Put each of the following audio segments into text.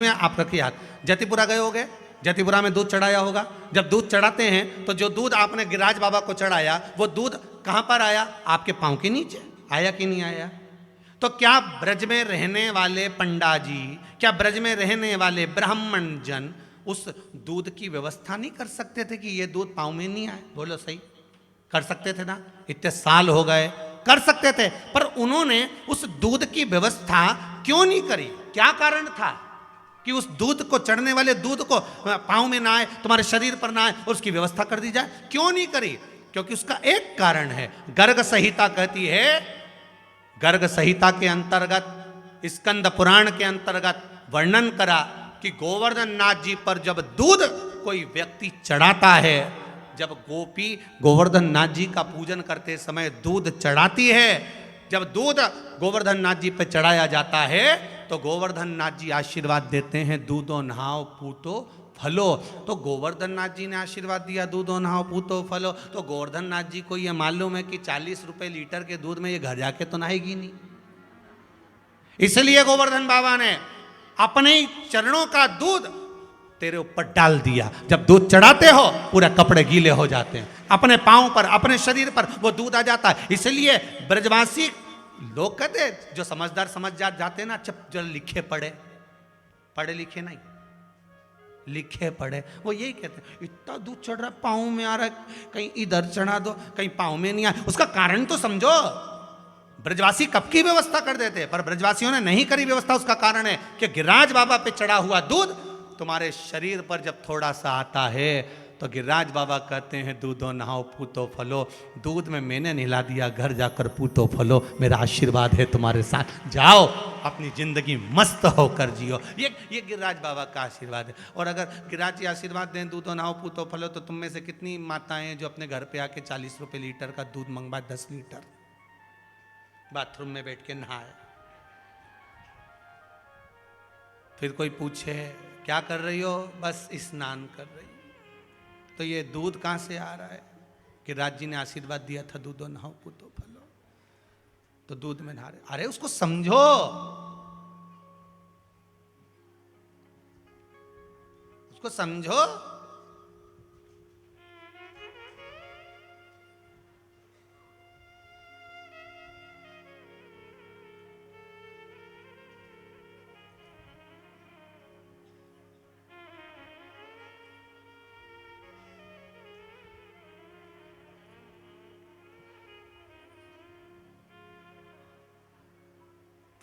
में आप रखिए हाथ। जतिपुरा गए होगे, जतिपुरा में दूध चढ़ाया होगा। जब दूध चढ़ाते हैं तो जो दूध आपने गिरिराज बाबा को चढ़ाया वो दूध कहां पर आया? आपके पांव के नीचे आया कि नहीं आया? तो क्या ब्रज में रहने वाले पंडा जी, क्या ब्रज में रहने वाले ब्राह्मण जन उस दूध की व्यवस्था नहीं कर सकते थे कि ये दूध पांव में नहीं आए? बोलो सही, कर सकते थे ना? इतने साल हो गए, कर सकते थे, पर उन्होंने उस दूध की व्यवस्था क्यों नहीं करी? क्या कारण था कि उस दूध को, चढ़ने वाले दूध को पांव में ना आए, तुम्हारे शरीर पर ना आए और उसकी व्यवस्था कर दी जाए? क्यों नहीं करी? क्योंकि उसका एक कारण है। गर्ग संहिता कहती है, गर्ग संहिता के अंतर्गत, स्कंद पुराण के अंतर्गत वर्णन करा कि गोवर्धन नाथ जी पर जब दूध कोई व्यक्ति चढ़ाता है, जब गोपी गोवर्धन नाथ जी का पूजन करते समय दूध चढ़ाती है, जब दूध गोवर्धन नाथ जी पे चढ़ाया जाता है तो गोवर्धन नाथ जी आशीर्वाद देते हैं, दूधो नहाओ पूतो फलो। तो गोवर्धन नाथ जी ने आशीर्वाद दिया, दूधो नहाओ पूतो फलो, तो गोवर्धन नाथ जी को ये मालूम है कि 40 रुपए लीटर के दूध में ये घर जाके तो नहाएगी नहीं। इसलिए गोवर्धन बाबा ने अपने चरणों का दूध तेरे ऊपर डाल दिया। जब दूध चढ़ाते हो पूरे कपड़े गीले हो जाते हैं, अपने पांव पर, अपने शरीर पर वो दूध आ जाता है। इसलिए ब्रजवासी लोग कहते, जो समझदार समझ जाते ना, चुप जो लिखे पढ़े, पढ़े लिखे नहीं, लिखे पढ़े, वो यही कहते हैं इतना दूध चढ़ रहा, पांव में आ रहा है, कहीं इधर चढ़ा दो, कहीं पांव में नहीं आ। उसका कारण तो समझो। ब्रजवासी कब की व्यवस्था कर देते, पर ब्रजवासियों ने नहीं करी व्यवस्था। उसका कारण है कि गिरिराज बाबा पे चढ़ा हुआ दूध तुम्हारे शरीर पर जब थोड़ा सा आता है तो गिरिराज बाबा कहते हैं दूधो नहाओ पूतो फलो। दूध में मैंने नहला दिया, घर जाकर पूतो फलो, मेरा आशीर्वाद है तुम्हारे साथ, जाओ अपनी जिंदगी मस्त होकर जियो। ये गिरिराज बाबा का आशीर्वाद है। और अगर गिरिराज जी आशीर्वाद दें दूधो नहाओ पूतो फलो, तो तुम में से कितनी माताएं हैं जो अपने घर पे आके 40 रुपए लीटर का दूध मंगवा, 10 लीटर, बाथरूम में बैठ के नहाए? फिर कोई पूछे क्या कर रही हो? बस स्नान कर रही हो। तो ये दूध कहां से आ रहा है? कि राज जी ने आशीर्वाद दिया था दूधो नहाओ पूतो फलो, तो दूध में नहा रहे। अरे उसको समझो, उसको समझो।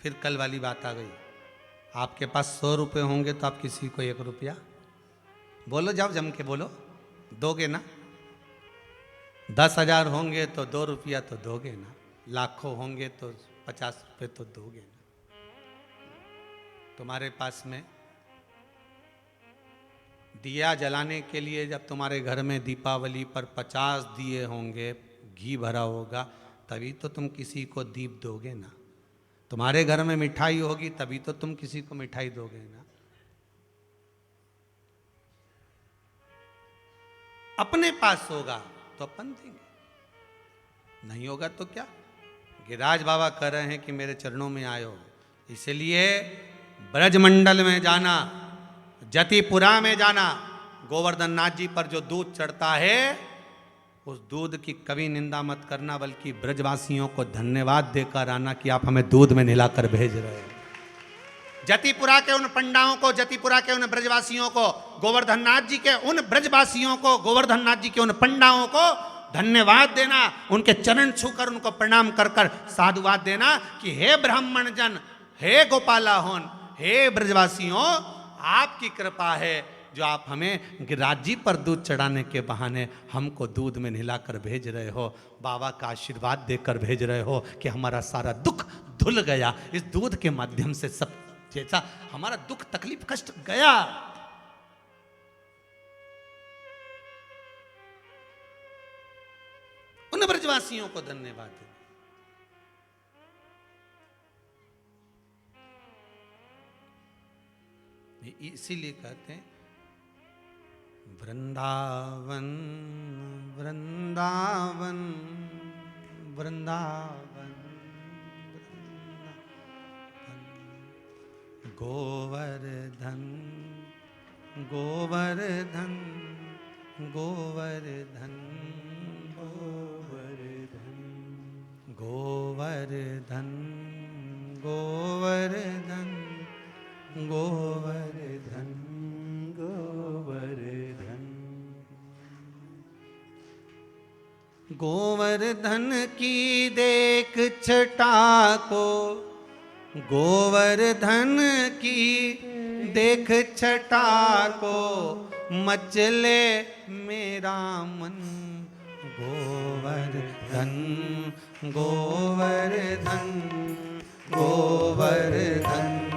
फिर कल वाली बात आ गई, आपके पास 100 रुपये होंगे तो आप किसी को 1 रुपया, बोलो, जाओ जम के बोलो, दोगे ना? 10,000 होंगे तो 2 रुपया तो दोगे ना? लाखों होंगे तो 50 रुपये तो दोगे ना? तुम्हारे पास में दिया जलाने के लिए जब तुम्हारे घर में दीपावली पर 50 दिए होंगे, घी भरा होगा, तभी तो तुम किसी को दीप दोगे ना? तुम्हारे घर में मिठाई होगी तभी तो तुम किसी को मिठाई दोगे ना? अपने पास होगा तो अपन देंगे, नहीं होगा तो क्या? गिरिराज बाबा कह रहे हैं कि मेरे चरणों में आयो, इसलिए ब्रजमंडल में जाना, जतिपुरा में जाना, गोवर्धन नाथ जी पर जो दूध चढ़ता है उस दूध की कभी निंदा मत करना, बल्कि ब्रजवासियों को धन्यवाद देकर आना कि आप हमें दूध में नहलाकर भेज रहे हैं। जतिपुरा के उन पंडाओं को, जतिपुरा के उन ब्रजवासियों को, गोवर्धन नाथ जी के उन ब्रजवासियों को, गोवर्धन नाथ जी के उन पंडाओं को धन्यवाद देना, उनके चरण छूकर उनको प्रणाम कर कर साधुवाद देना कि हे ब्राह्मण जन, हे गोपाला होन, हे ब्रजवासियों, आपकी कृपा है जो आप हमें गिरिराज जी पर दूध चढ़ाने के बहाने हमको दूध में नहलाकर भेज रहे हो, बाबा का आशीर्वाद देकर भेज रहे हो कि हमारा सारा दुख धुल गया इस दूध के माध्यम से। सब जैसा हमारा दुख तकलीफ कष्ट गया। उन ब्रजवासियों को धन्यवाद दे। इसीलिए कहते हैं वृंदावन वृंदावन वृंदावन गोवर्धन गोवर्धन गोवर्धन गोवर्धन गोवर्धन गोवर्धन गोवर्धन गोवर्धन गोवर्धन की देख छटा को गोवर्धन की देख छटा को मचले मेरा मन गोवर्धन गोवर्धन गोवर्धन